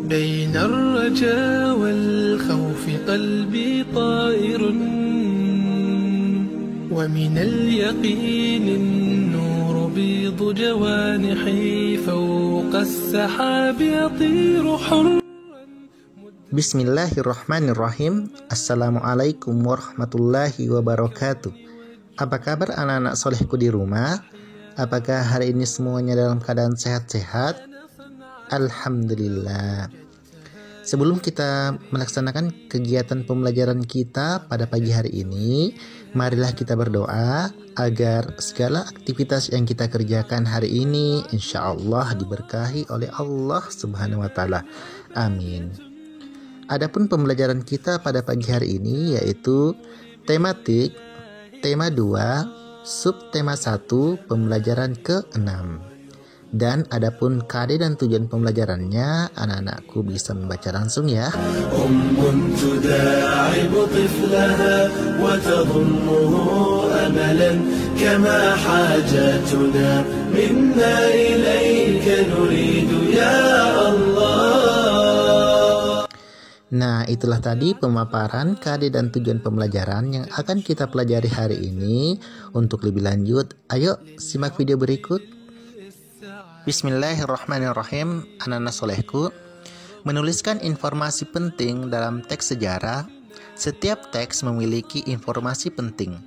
بين الرجا والخوف قلبي طائر ومن اليقين النور بيض جوانحي فوق السحاب يطير حر. Bismillahirrahmanirrahim. Assalamualaikum warahmatullahi wabarakatuh. Apa kabar anak-anak solehku di rumah? Apakah hari ini semuanya dalam keadaan sehat-sehat? Alhamdulillah. Sebelum kita melaksanakan kegiatan pembelajaran kita pada pagi hari ini, marilah kita berdoa agar segala aktivitas yang kita kerjakan hari ini insya Allah diberkahi oleh Allah Subhanahu wa Ta'ala. Amin. Adapun pembelajaran kita pada pagi hari ini yaitu tematik, tema 2, subtema 1, pembelajaran ke-6. Dan adapun KD dan tujuan pembelajarannya, anak-anakku bisa membaca langsung ya. Nah, itulah tadi pemaparan KD dan tujuan pembelajaran yang akan kita pelajari hari ini. Untuk lebih lanjut, ayo simak video berikut. Bismillahirrahmanirrahim. Anak-anak solehku, menuliskan informasi penting dalam teks sejarah. Setiap teks memiliki informasi penting.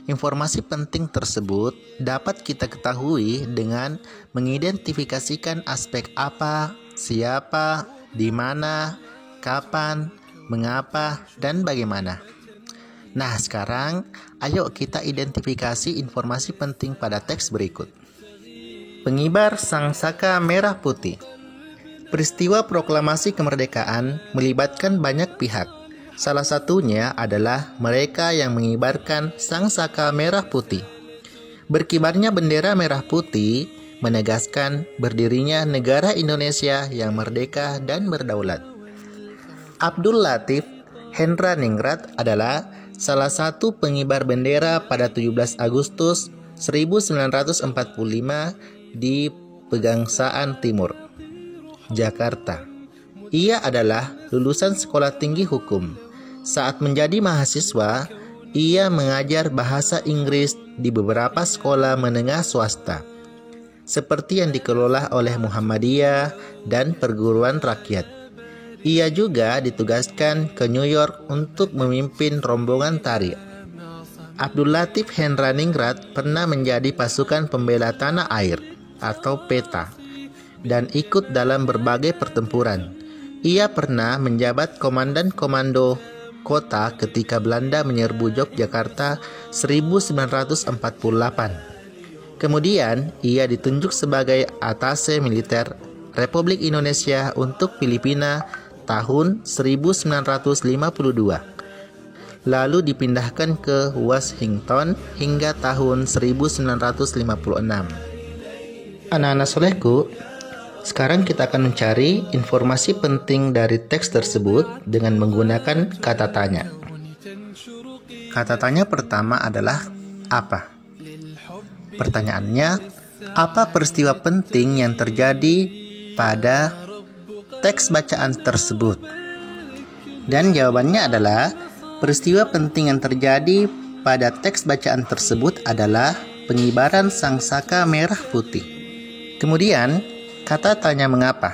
Informasi penting tersebut dapat kita ketahui dengan mengidentifikasikan aspek apa, siapa, di mana, kapan, mengapa, dan bagaimana. Nah, sekarang ayo kita identifikasi informasi penting pada teks berikut. Pengibar Sangsaka Merah Putih. Peristiwa proklamasi kemerdekaan melibatkan banyak pihak. Salah satunya adalah mereka yang mengibarkan Sangsaka Merah Putih. Berkibarnya bendera merah putih menegaskan berdirinya negara Indonesia yang merdeka dan berdaulat. Abdul Latif Hendraningrat adalah salah satu pengibar bendera pada 17 Agustus 1945 di Pegangsaan Timur, Jakarta. Ia adalah lulusan Sekolah Tinggi Hukum. Saat menjadi mahasiswa, ia mengajar bahasa Inggris di beberapa sekolah menengah swasta, seperti yang dikelola oleh Muhammadiyah dan perguruan rakyat. Ia juga ditugaskan ke New York untuk memimpin rombongan tari. Abdul Latif Hendraningrat pernah menjadi pasukan pembela tanah air atau PETA dan ikut dalam berbagai pertempuran. Ia pernah menjabat komandan komando kota ketika Belanda menyerbu Yogyakarta 1948. Kemudian ia ditunjuk sebagai atase militer Republik Indonesia untuk Filipina tahun 1952. Lalu dipindahkan ke Washington hingga tahun 1956. Anak-anak solehku, sekarang kita akan mencari informasi penting dari teks tersebut dengan menggunakan kata tanya. Kata tanya pertama adalah apa? Pertanyaannya, apa peristiwa penting yang terjadi pada teks bacaan tersebut? Dan jawabannya adalah peristiwa penting yang terjadi pada teks bacaan tersebut adalah pengibaran Sangsaka Merah Putih. Kemudian, kata tanya mengapa?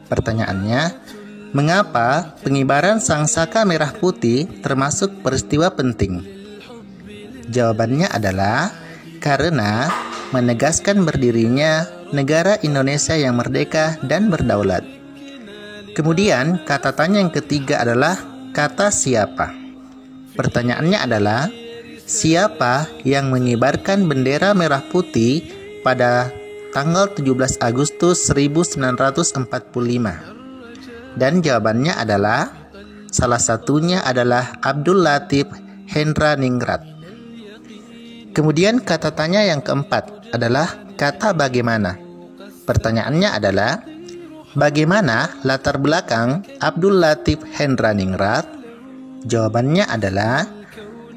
Pertanyaannya, mengapa pengibaran Sangsaka Merah Putih termasuk peristiwa penting? Jawabannya adalah karena menegaskan berdirinya negara Indonesia yang merdeka dan berdaulat. Kemudian, kata tanya yang ketiga adalah kata siapa? Pertanyaannya adalah, siapa yang mengibarkan bendera merah putih pada tanggal 17 Agustus 1945? Dan jawabannya adalah, salah satunya adalah Abdul Latif Hendraningrat. Kemudian kata tanya yang keempat adalah kata bagaimana. Pertanyaannya adalah, bagaimana latar belakang Abdul Latif Hendraningrat? Jawabannya adalah,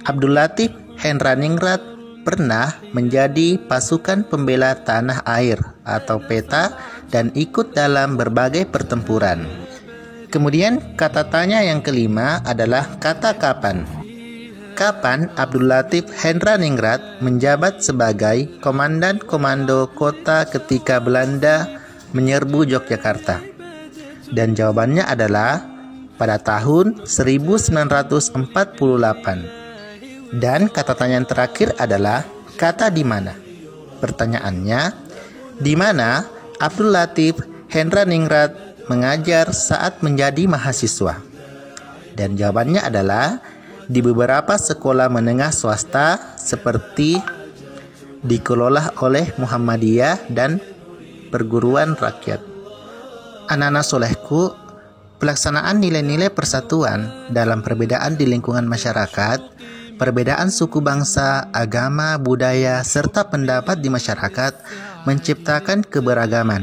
Abdul Latif Hendraningrat pernah menjadi pasukan pembela tanah air atau PETA dan ikut dalam berbagai pertempuran. Kemudian kata tanya yang kelima adalah kata kapan. Kapan Abdul Latif Hendraningrat menjabat sebagai Komandan Komando Kota ketika Belanda menyerbu Yogyakarta? Dan jawabannya adalah pada tahun 1948. Dan kata tanya yang terakhir adalah kata di mana. Pertanyaannya, di mana Abdul Latif Hendraningrat mengajar saat menjadi mahasiswa? Dan jawabannya adalah di beberapa sekolah menengah swasta seperti dikelola oleh Muhammadiyah dan perguruan rakyat. Anak-anak solehku, pelaksanaan nilai-nilai persatuan dalam perbedaan di lingkungan masyarakat, perbedaan suku bangsa, agama, budaya, serta pendapat di masyarakat menciptakan keberagaman.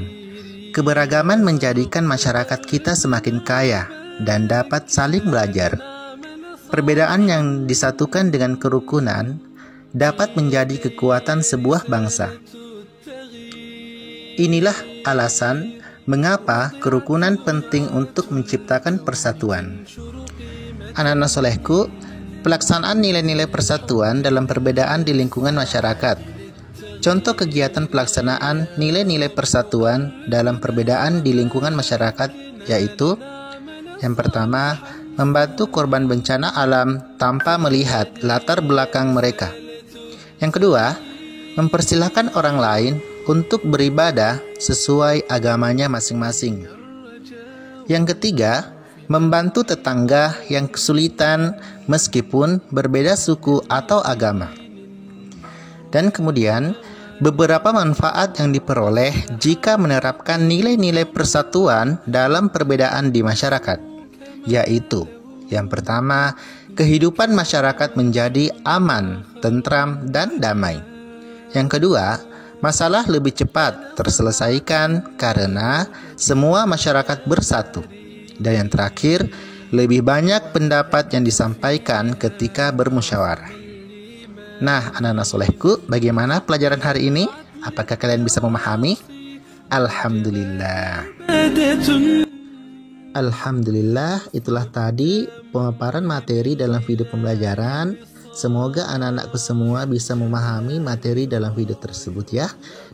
Keberagaman menjadikan masyarakat kita semakin kaya dan dapat saling belajar. Perbedaan yang disatukan dengan kerukunan dapat menjadi kekuatan sebuah bangsa. Inilah alasan mengapa kerukunan penting untuk menciptakan persatuan. Anak-anak solehku, pelaksanaan nilai-nilai persatuan dalam perbedaan di lingkungan masyarakat. Contoh kegiatan pelaksanaan nilai-nilai persatuan dalam perbedaan di lingkungan masyarakat yaitu: yang pertama, membantu korban bencana alam tanpa melihat latar belakang mereka. Yang kedua, mempersilahkan orang lain untuk beribadah sesuai agamanya masing-masing. Yang ketiga, membantu tetangga yang kesulitan meskipun berbeda suku atau agama. Dan kemudian, beberapa manfaat yang diperoleh jika menerapkan nilai-nilai persatuan dalam perbedaan di masyarakat, yaitu yang pertama, kehidupan masyarakat menjadi aman, tentram, dan damai. Yang kedua, masalah lebih cepat terselesaikan karena semua masyarakat bersatu. Dan yang terakhir, lebih banyak pendapat yang disampaikan ketika bermusyawarah. Nah, anak-anak solehku, bagaimana pelajaran hari ini? Apakah kalian bisa memahami? Alhamdulillah. Alhamdulillah, itulah tadi pemaparan materi dalam video pembelajaran. Semoga anak-anakku semua bisa memahami materi dalam video tersebut ya.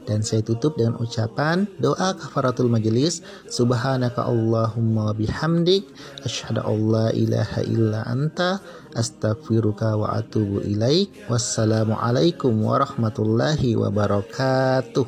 Dan saya tutup dengan ucapan doa kafaratul majelis. Subhanaka Allahumma bihamdik, asyhadu an la ilaha illa anta, astaghfiruka wa atubu ilaik. Wassalamualaikum warahmatullahi wabarakatuh.